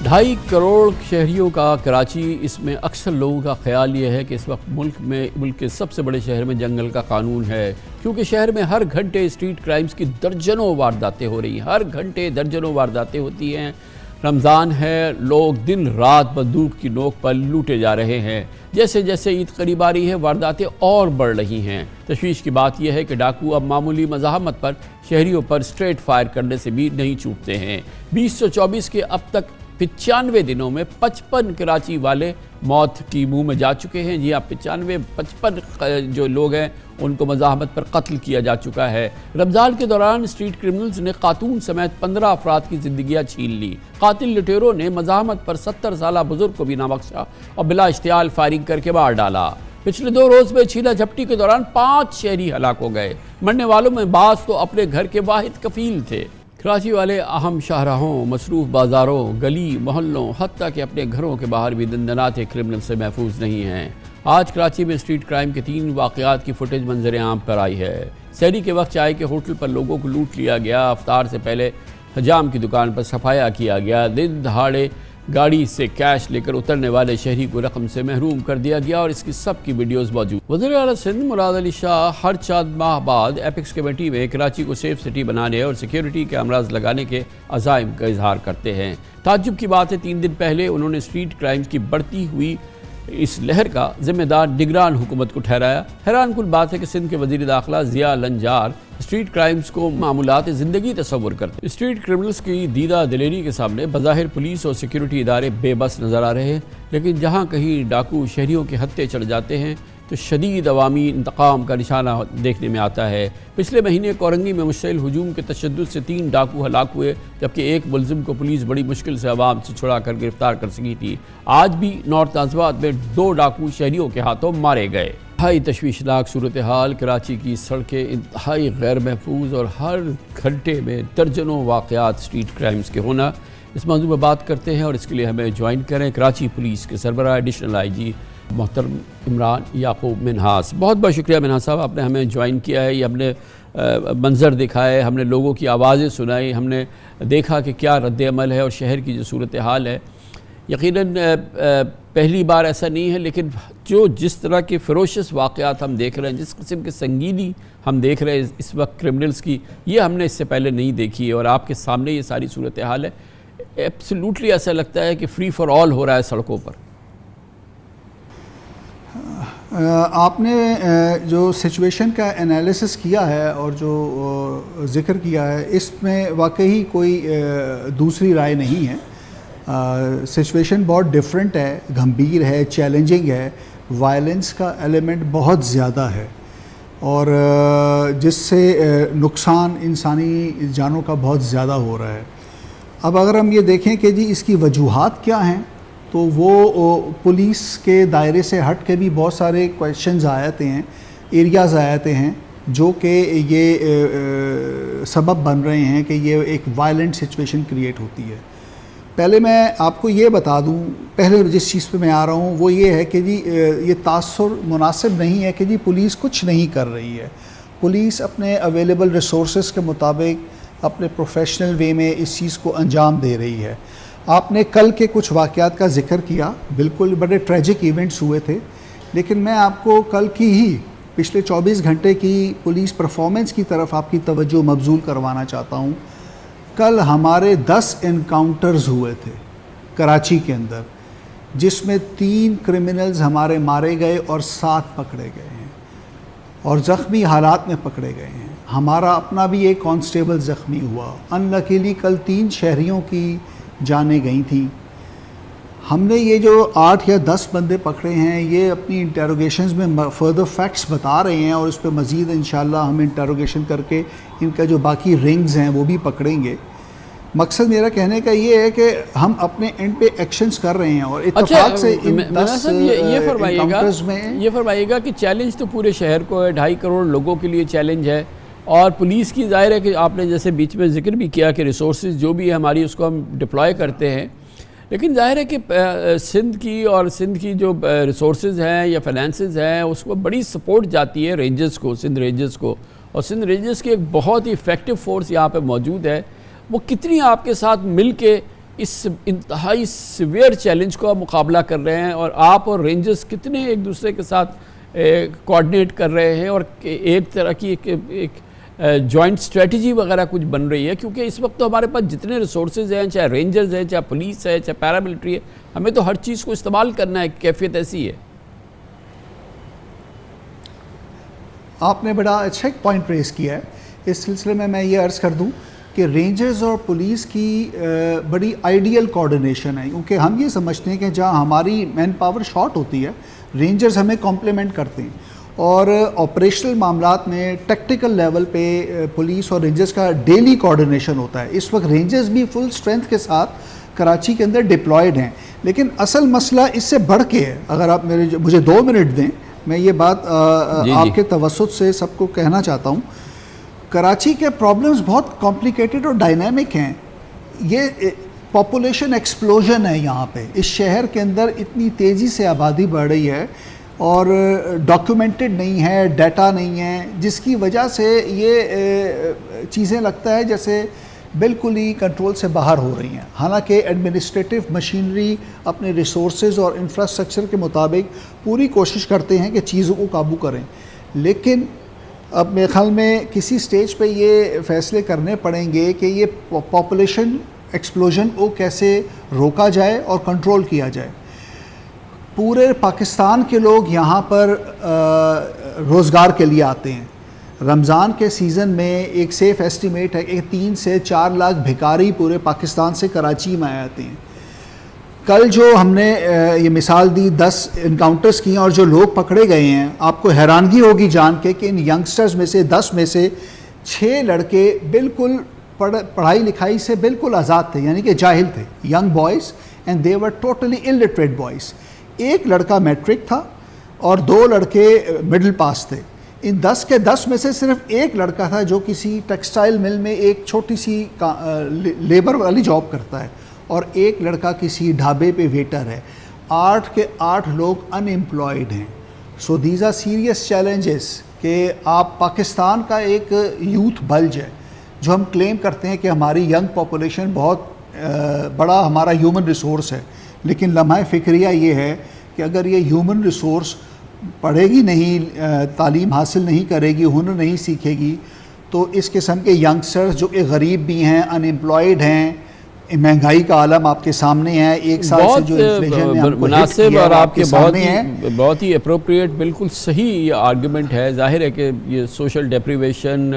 2.5 کروڑ شہریوں کا کراچی، اس میں اکثر لوگوں کا خیال یہ ہے کہ اس وقت ملک کے سب سے بڑے شہر میں جنگل کا قانون ہے، کیونکہ شہر میں ہر گھنٹے اسٹریٹ کرائمز کی درجنوں وارداتیں ہو رہی ہیں، ہر گھنٹے درجنوں وارداتیں ہوتی ہیں۔ رمضان ہے، لوگ دن رات بندوق کی نوک پر لوٹے جا رہے ہیں۔ جیسے جیسے عید قریب آ رہی ہے، وارداتیں اور بڑھ رہی ہیں۔ تشویش کی بات یہ ہے کہ ڈاکو اب معمولی مزاحمت پر شہریوں پر اسٹریٹ فائر کرنے سے بھی نہیں چوکتے ہیں۔ 2024 کے اب تک 95 دنوں میں 55 کراچی والے موت کی منہ میں جا چکے ہیں۔ جی 55 جو لوگ ہیں ان کو مزاحمت پر قتل کیا جا چکا ہے۔ رمضان کے دوران اسٹریٹ کرمنلز نے خاتون سمیت 15 افراد کی زندگیاں چھین لی۔ قاتل لٹیروں نے مزاحمت پر 70 سالہ بزرگ کو بھی نہ بخشا اور بلا اشتعال فائرنگ کر کے مار ڈالا۔ پچھلے 2 روز میں چھیلا جھپٹی کے دوران 5 شہری ہلاک ہو گئے۔ مرنے والوں میں بعض تو اپنے گھر کے واحد کفیل تھے۔ کراچی والے اہم شاہراہوں، مصروف بازاروں، گلی محلوں، حتیٰ کہ اپنے گھروں کے باہر بھی دندناتے کرمنل سے محفوظ نہیں ہیں۔ آج کراچی میں اسٹریٹ کرائم کے 3 واقعات کی فوٹیج منظر عام پر آئی ہے۔ سحری کے وقت چائے کے ہوٹل پر لوگوں کو لوٹ لیا گیا، افطار سے پہلے حجام کی دکان پر صفایا کیا گیا، دن دہاڑے گاڑی سے کیش لے کر اترنے والے شہری کو رقم سے محروم کر دیا گیا اور اس کی سب کی ویڈیوز موجود۔ وزیر اعلیٰ سندھ مراد علی شاہ ہر 4 ماہ بعد ایپیکس کمیٹی میں کراچی کو سیف سٹی بنانے اور سیکیورٹی کے امراض لگانے کے عزائم کا اظہار کرتے ہیں۔ تعجب کی بات ہے 3 دن پہلے انہوں نے اسٹریٹ کرائمز کی بڑھتی ہوئی اس لہر کا ذمہ دار نگران حکومت کو ٹھہرایا۔ حیران کن بات ہے کہ سندھ کے وزیر داخلہ ضیاء لنجار اسٹریٹ کرائمز کو معمولات زندگی تصور کرتے ہیں۔ اسٹریٹ کرمنلز کی دیدہ دلیری کے سامنے بظاہر پولیس اور سیکیورٹی ادارے بے بس نظر آ رہے ہیں، لیکن جہاں کہیں ڈاکو شہریوں کے ہتھے چڑھ جاتے ہیں تو شدید عوامی انتقام کا نشانہ دیکھنے میں آتا ہے۔ پچھلے مہینے کورنگی میں مشتعل ہجوم کے تشدد سے 3 ڈاکو ہلاک ہوئے، جبکہ ایک ملزم کو پولیس بڑی مشکل سے عوام سے چھڑا کر گرفتار کر سکی تھی۔ آج بھی نارتھ نازیہ آباد میں 2 ڈاکو شہریوں کے ہاتھوں مارے گئے۔ انتہائی تشویشناک صورتحال، کراچی کی سڑکیں انتہائی غیر محفوظ اور ہر گھنٹے میں درجنوں واقعات اسٹریٹ کرائمز کے ہونا۔ اس موضوع پر بات کرتے ہیں اور اس کے لیے ہمیں جوائن کریں کراچی پولیس کے سربراہ ایڈیشنل آئی جی محترم عمران یعقوب منہاس۔ بہت بہت شکریہ منہاس صاحب، آپ نے ہمیں جوائن کیا ہے۔ یہ ہم نے منظر دکھائے، ہم نے لوگوں کی آوازیں سنائی، ہم نے دیکھا کہ کیا رد عمل ہے اور شہر کی جو صورتحال ہے۔ یقیناً پہلی بار ایسا نہیں ہے، لیکن جس طرح کے فروشس واقعات ہم دیکھ رہے ہیں، جس قسم کی سنگینی ہم دیکھ رہے ہیں اس وقت کرمنلز کی، یہ ہم نے اس سے پہلے نہیں دیکھی ہے اور آپ کے سامنے یہ ساری صورتحال ہے۔ ایبسلیوٹلی ایسا لگتا ہے کہ فری فار آل ہو رہا ہے سڑکوں پر۔ آپ نے جو سچویشن کا انالیسس کیا ہے اور جو ذکر کیا ہے، اس میں واقعی کوئی دوسری رائے نہیں ہے۔ سچویشن بہت ڈیفرنٹ ہے، گھمبیر ہے، چیلنجنگ ہے، وائلنس کا ایلیمنٹ بہت زیادہ ہے اور جس سے نقصان انسانی جانوں کا بہت زیادہ ہو رہا ہے۔ اب اگر ہم یہ دیکھیں کہ جی اس کی وجوہات کیا ہیں، تو وہ پولیس کے دائرے سے ہٹ کے بھی بہت سارے کویشچنز آتے ہیں، ایریاز آتے ہیں جو کہ یہ سبب بن رہے ہیں کہ یہ ایک وائلنٹ سچویشن کریٹ ہوتی ہے۔ پہلے میں آپ کو یہ بتا دوں، پہلے جس چیز پہ میں آ رہا ہوں وہ یہ ہے کہ جی یہ تاثر مناسب نہیں ہے کہ جی پولیس کچھ نہیں کر رہی ہے۔ پولیس اپنے اویلیبل ریسورسز کے مطابق اپنے پروفیشنل وے میں اس چیز کو انجام دے رہی ہے۔ آپ نے کل کے کچھ واقعات کا ذکر کیا، بالکل بڑے ٹریجک ایونٹس ہوئے تھے، لیکن میں آپ کو کل کی ہی پچھلے 24 گھنٹے کی پولیس پرفارمنس کی طرف آپ کی توجہ مبذول کروانا چاہتا ہوں۔ کل ہمارے 10 انکاؤنٹرز ہوئے تھے کراچی کے اندر، جس میں 3 کرمنلز ہمارے مارے گئے اور 7 پکڑے گئے ہیں اور زخمی حالات میں پکڑے گئے ہیں۔ ہمارا اپنا بھی ایک کانسٹیبل زخمی ہوا۔ انلکیلی کل 3 شہریوں کی جانیں گئی تھیں۔ ہم نے یہ جو 8 یا 10 بندے پکڑے ہیں، یہ اپنی انٹیروگیشنز میں فردر فیکٹس بتا رہے ہیں اور اس پہ مزید انشاءاللہ ہم انٹیروگیشن کر کے ان کا جو باقی رنگز ہیں وہ بھی پکڑیں گے۔ مقصد میرا کہنے کا یہ ہے کہ ہم اپنے اینڈ پہ ایکشنز کر رہے ہیں اور اتفاق سے ان 10 یہ فرمائیے گا کہ چیلنج تو پورے شہر کو ہے، 2.5 کروڑ لوگوں کے لیے چیلنج ہے اور پولیس کی ظاہر ہے کہ آپ نے جیسے بیچ میں ذکر بھی کیا کہ ریسورسز جو بھی ہے ہماری اس کو ہم ڈپلوائے کرتے ہیں، لیکن ظاہر ہے کہ سندھ کی جو ریسورسز ہیں یا فائنینسز ہیں اس کو بڑی سپورٹ جاتی ہے رینجرز کو، سندھ رینجرز کو، اور سندھ رینجرز کی ایک بہت ہی ایفیکٹو فورس یہاں پہ موجود ہے۔ وہ کتنی آپ کے ساتھ مل کے اس انتہائی سیویئر چیلنج کا مقابلہ کر رہے ہیں، اور آپ اور رینجرز کتنے ایک دوسرے کے ساتھ کوآرڈینیٹ کر رہے ہیں، اور ایک طرح کی ایک جوائنٹ اسٹریٹجی وغیرہ کچھ بن رہی ہے؟ کیونکہ اس وقت تو ہمارے پاس جتنے ریسورسز ہیں، چاہے رینجرز ہیں، چاہے پولیس ہے، چاہے پیراملٹری ہے، ہمیں تو ہر چیز کو استعمال کرنا ہے، کیفیت ایسی ہے۔ آپ نے بڑا اچھا ایک پوائنٹ ریز کیا ہے۔ اس سلسلے میں یہ عرض کر دوں کہ رینجرز اور پولیس کی بڑی آئیڈیل کوآرڈینیشن ہے، کیونکہ ہم یہ سمجھتے ہیں کہ جہاں ہماری مین پاور شارٹ ہوتی ہے، رینجرز ہمیں کمپلیمنٹ کرتے ہیں، اور آپریشنل معاملات میں ٹیکٹیکل لیول پہ پولیس اور رینجرز کا ڈیلی کوآرڈینیشن ہوتا ہے۔ اس وقت رینجرز بھی فل اسٹرینتھ کے ساتھ کراچی کے اندر ڈپلائیڈ ہیں، لیکن اصل مسئلہ اس سے بڑھ کے ہے۔ اگر آپ مجھے 2 منٹ دیں، میں یہ بات آپ کے توسط سے سب کو کہنا چاہتا ہوں۔ کراچی کے پرابلمز بہت کمپلیکیٹڈ اور ڈائنامک ہیں۔ یہ پاپولیشن ایکسپلوژن ہے یہاں پہ، اس شہر کے اندر اتنی تیزی سے آبادی بڑھ رہی ہے، اور ڈاکیومنٹڈ نہیں ہے، ڈیٹا نہیں ہے، جس کی وجہ سے یہ چیزیں لگتا ہے جیسے بالکل ہی کنٹرول سے باہر ہو رہی ہیں۔ حالانکہ ایڈمنسٹریٹو مشینری اپنے ریسورسز اور انفراسٹرکچر کے مطابق پوری کوشش کرتے ہیں کہ چیزوں کو قابو کریں، لیکن اب میرے خیال میں کسی سٹیج پہ یہ فیصلے کرنے پڑیں گے کہ یہ پاپولیشن ایکسپلوژن کو کیسے روکا جائے اور کنٹرول کیا جائے۔ پورے پاکستان کے لوگ یہاں پر روزگار کے لیے آتے ہیں۔ رمضان کے سیزن میں ایک سیف ایسٹیمیٹ ہے کہ 3 سے 4 لاکھ بھکاری پورے پاکستان سے کراچی میں آتے ہیں۔ کل جو ہم نے یہ مثال دی 10 انکاؤنٹرز کی ہیں اور جو لوگ پکڑے گئے ہیں، آپ کو حیرانگی ہوگی جان کے کہ ان ینگسٹرز میں سے 10 میں سے 6 لڑکے بالکل پڑھائی لکھائی سے بالکل آزاد تھے، یعنی کہ جاہل تھے، young boys, and they were totally illiterate boys. ایک لڑکا میٹرک تھا اور 2 لڑکے مڈل پاس تھے۔ ان 10 کے 10 میں سے صرف ایک لڑکا تھا جو کسی ٹیکسٹائل مل میں ایک چھوٹی سی لیبر والی جاب کرتا ہے، اور ایک لڑکا کسی ڈھابے پہ ویٹر ہے۔ 8 کے 8 لوگ ان ایمپلائڈ ہیں۔ So these are serious challenges کہ آپ پاکستان کا ایک یوتھ بلج ہے، جو ہم کلیم کرتے ہیں کہ ہماری ینگ پاپولیشن بہت بڑا ہمارا ہیومن ریسورس ہے، لیکن لمحہ فکریہ یہ ہے کہ اگر یہ ہیومن ریسورس پڑھے گی نہیں، تعلیم حاصل نہیں کرے گی، ہنر نہیں سیکھے گی، تو اس قسم کے ینگسٹرز جو کہ غریب بھی ہیں، ان ایمپلائڈ ہیں، مہنگائی کا عالم آپ کے سامنے ہے، ایک سال سے جو انفلیشن نے مناسب اور آپ کے بہت ہی اپروپریٹ، بالکل صحیح یہ آرگومنٹ ہے۔ ظاہر ہے کہ یہ سوشل ڈیپریویشن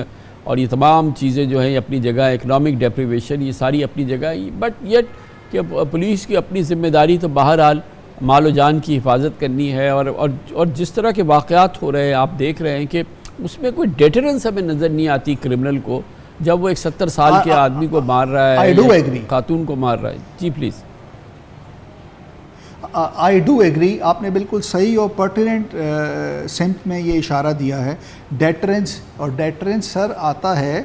اور یہ تمام چیزیں جو ہیں اپنی جگہ، اکنامک ڈیپریویشن، یہ ساری اپنی جگہ، بٹ یٹ کہ پولیس کی اپنی ذمہ داری تو بہرحال مال و جان کی حفاظت کرنی ہے، اور جس طرح کے واقعات ہو رہے ہیں آپ دیکھ رہے ہیں کہ اس میں کوئی ڈیٹرنس ہمیں نظر نہیں آتی کرمنل کو، جب وہ ایک 70 سال کے آدمی کو مار رہا ہے، خاتون کو مار رہا ہے۔ جی پلیز۔ آئی ڈو ایگری، آپ نے بالکل صحیح اور پرٹیننٹ سمت میں یہ اشارہ دیا ہے۔ ڈیٹرنس، اور ڈیٹرنس سر آتا ہے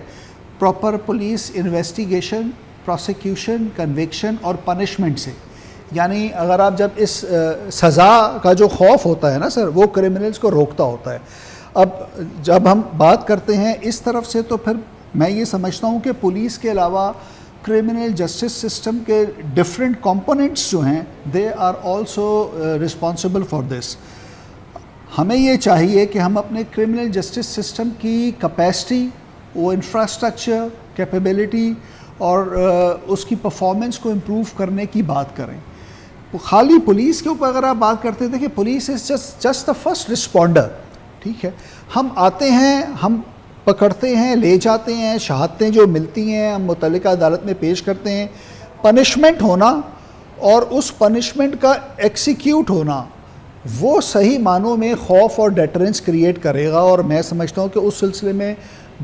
proper police investigation, prosecution, conviction اور پنشمنٹ سے۔ یعنی اگر آپ جب اس سزا کا جو خوف ہوتا ہے نا سر، وہ کرمنلز کو روکتا ہوتا ہے۔ اب جب ہم بات کرتے ہیں اس طرف سے، تو پھر میں یہ سمجھتا ہوں کہ پولیس کے علاوہ کرمنل جسٹس سسٹم کے ڈفرینٹ کمپوننٹس جو ہیں، they are also responsible for this. ہمیں یہ چاہیے کہ ہم اپنے کرمنل جسٹس سسٹم کی کیپیسٹی، وہ انفراسٹرکچر، کیپیبلٹی اور اس کی پرفارمنس کو امپروو کرنے کی بات کریں۔ خالی پولیس کے اوپر اگر آپ بات کرتے تھے کہ police is just the first responder, ٹھیک ہے، ہم آتے ہیں، ہم پکڑتے ہیں، لے جاتے ہیں، شہادتیں جو ملتی ہیں ہم متعلقہ عدالت میں پیش کرتے ہیں۔ پنشمنٹ ہونا اور اس پنشمنٹ کا ایکسیکیوٹ ہونا، وہ صحیح معنوں میں خوف اور ڈیٹرنس کریٹ کرے گا، اور میں سمجھتا ہوں کہ اس سلسلے میں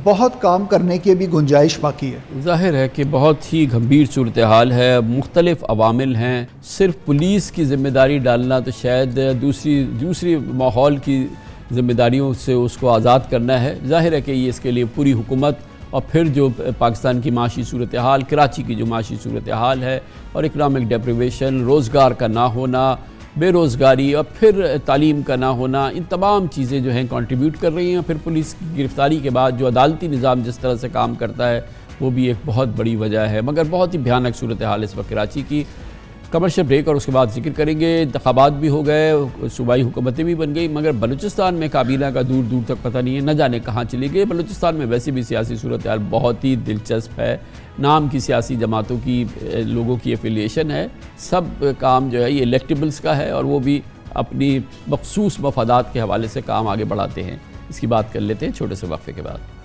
بہت کام کرنے کی بھی گنجائش باقی ہے۔ ظاہر ہے کہ بہت ہی گھمبیر صورتحال ہے، مختلف عوامل ہیں، صرف پولیس کی ذمہ داری ڈالنا تو شاید دوسری ماحول کی ذمہ داریوں سے اس کو آزاد کرنا ہے۔ ظاہر ہے کہ یہ اس کے لیے پوری حکومت، اور پھر جو پاکستان کی معاشی صورتحال، کراچی کی جو معاشی صورتحال ہے، اور اکنامک ڈیپریویشن، روزگار کا نہ ہونا، بے روزگاری، اور پھر تعلیم کا نہ ہونا، ان تمام چیزیں جو ہیں کنٹریبیوٹ کر رہی ہیں۔ پھر پولیس کی گرفتاری کے بعد جو عدالتی نظام جس طرح سے کام کرتا ہے، وہ بھی ایک بہت بڑی وجہ ہے، مگر بہت ہی بھیانک صورتحال اس وقت کراچی کی۔ کمرشل بریک اور اس کے بعد ذکر کریں گے۔ انتخابات بھی ہو گئے، صوبائی حکومتیں بھی بن گئی، مگر بلوچستان میں کابینہ کا دور دور تک پتہ نہیں ہے، نہ جانے کہاں چلی گئی۔ بلوچستان میں ویسے بھی سیاسی صورتحال بہت ہی دلچسپ ہے، نام کی سیاسی جماعتوں کی لوگوں کی ایفیلیشن ہے، سب کام جو ہے یہ الیکٹیبلز کا ہے، اور وہ بھی اپنی مخصوص مفادات کے حوالے سے کام آگے بڑھاتے ہیں۔ اس کی بات کر لیتے ہیں چھوٹے سے وقفے کے بعد۔